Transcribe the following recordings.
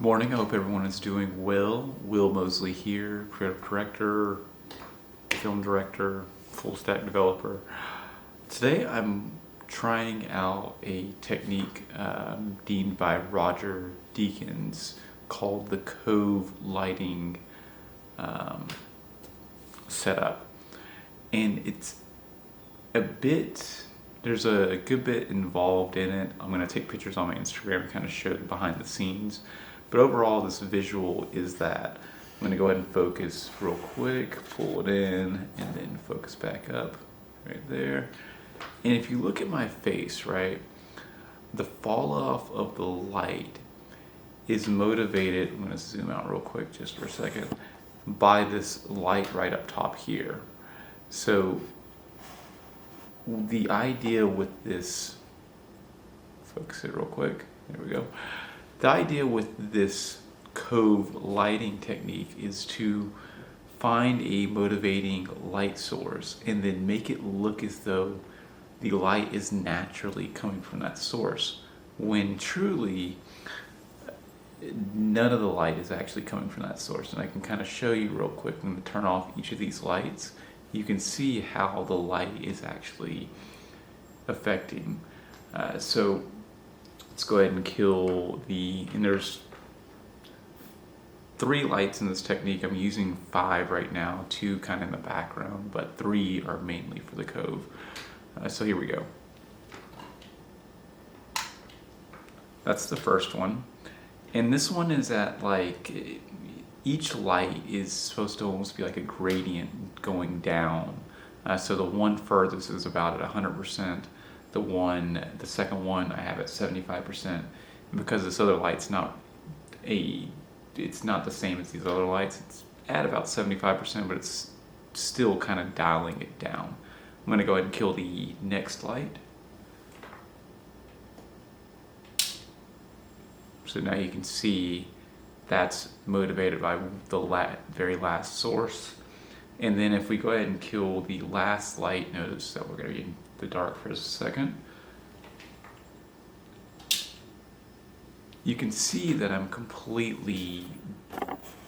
Good morning. I hope everyone is doing well. Will Mosley here, creative director, film director, full stack developer. Today I'm trying out a technique deemed by Roger Deakins called the Cove Lighting setup. And there's a good bit involved in it. I'm going to take pictures on my Instagram to kind of show the behind the scenes. But overall, this visual is that. I'm going to go ahead and focus real quick, pull it in, and then focus back up right there. And if you look at my face, right, the fall off of the light is motivated, I'm going to zoom out real quick just for a second, by this light right up top here. So the idea with this, focus it real quick, there we go. The idea with this Cove lighting technique is to find a motivating light source and then make it look as though the light is naturally coming from that source, when truly none of the light is actually coming from that source. And I can kind of show you real quick. I'm going to turn off each of these lights. You can see how the light is actually affecting. So let's go ahead and kill and there's 3 lights in this technique. I'm using 5 right now, 2 kind of in the background, but 3 are mainly for the cove. So here we go. That's the first one. And this one is at each light is supposed to almost be like a gradient going down. So the one furthest is about at 100%. The second one I have at 75%. And because this other light's it's not the same as these other lights, it's at about 75%, but it's still kind of dialing it down. I'm going to go ahead and kill the next light. So now you can see that's motivated by the very last source. And then if we go ahead and kill the last light, notice that we're going to be in the dark for a second. You can see that I'm completely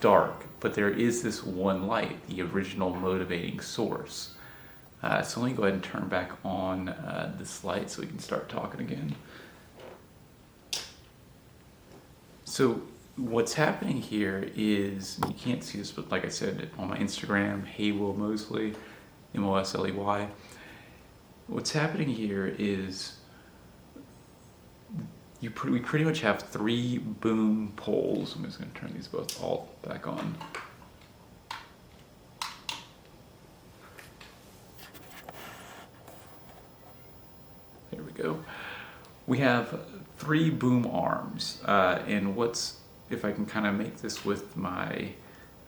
dark, but there is this one light, the original motivating source. So let me go ahead and turn back on this light so we can start talking again. So what's happening here is, you can't see this, but like I said on my Instagram, hey Will Mosley, Mosley. What's happening here is we pretty much have 3 boom poles. I'm just going to turn these both all back on. There we go. We have 3 boom arms, and if I can kind of make this with my,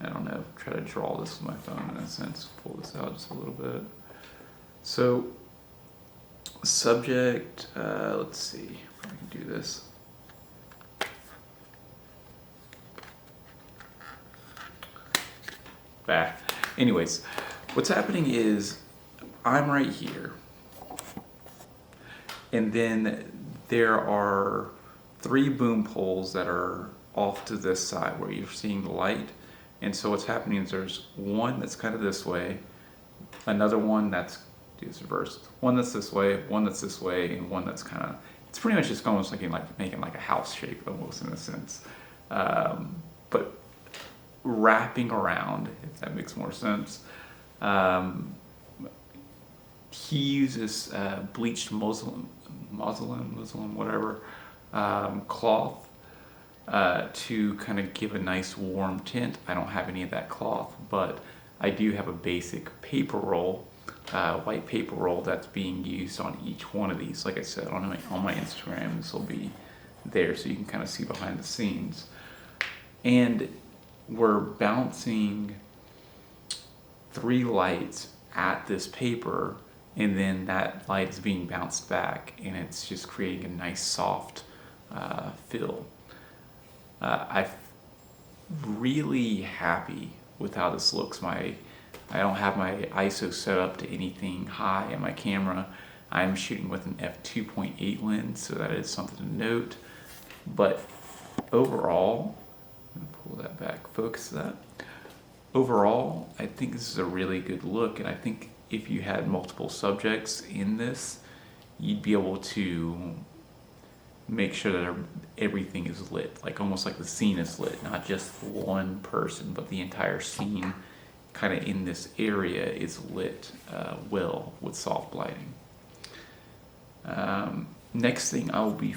I don't know, try to draw this with my phone in a sense, pull this out just a little bit. So subject, let's see if I can do this. Back. Anyways, what's happening is I'm right here, and then there are 3 boom poles that are off to this side where you're seeing the light. And so what's happening is there's one that's kind of this way, another one that's reversed, one that's this way, one that's this way, and one that's kind of, it's pretty much just almost making like a house shape almost in a sense, but wrapping around, if that makes more sense. He uses bleached muslin, whatever, cloth to kind of give a nice warm tint. I don't have any of that cloth, but I do have a basic paper roll, white paper roll that's being used on each one of these. Like I said, on my Instagram, this will be there so you can kind of see behind the scenes. And we're bouncing 3 lights at this paper, and then that light is being bounced back, and it's just creating a nice soft fill. I'm really happy with how this looks. I don't have my ISO set up to anything high in my camera. I'm shooting with an f2.8 lens, so that is something to note. But overall, I'm gonna pull that back, focus that. Overall, I think this is a really good look, and I think if you had multiple subjects in this, you'd be able to make sure that everything is lit, like almost like the scene is lit, not just one person, but the entire scene kind of in this area is lit well with soft lighting. Next thing I'll be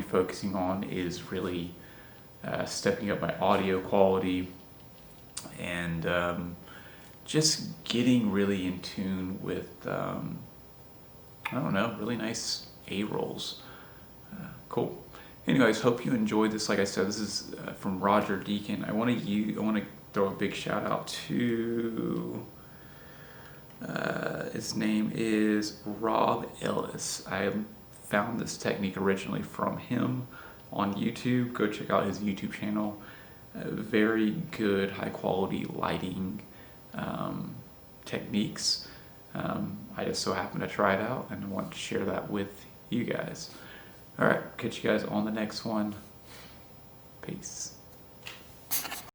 focusing on is really stepping up my audio quality and just getting really in tune with I don't know, really nice A-rolls. Cool. Anyways, hope you enjoyed this. Like I said, this is from Roger Deakin. I want to throw a big shout out to his name is Rob Ellis. I found this technique originally from him on YouTube. Go check out his YouTube channel. Very good, high quality lighting techniques. I just so happened to try it out and I want to share that with you guys. All right, catch you guys on the next one. Peace.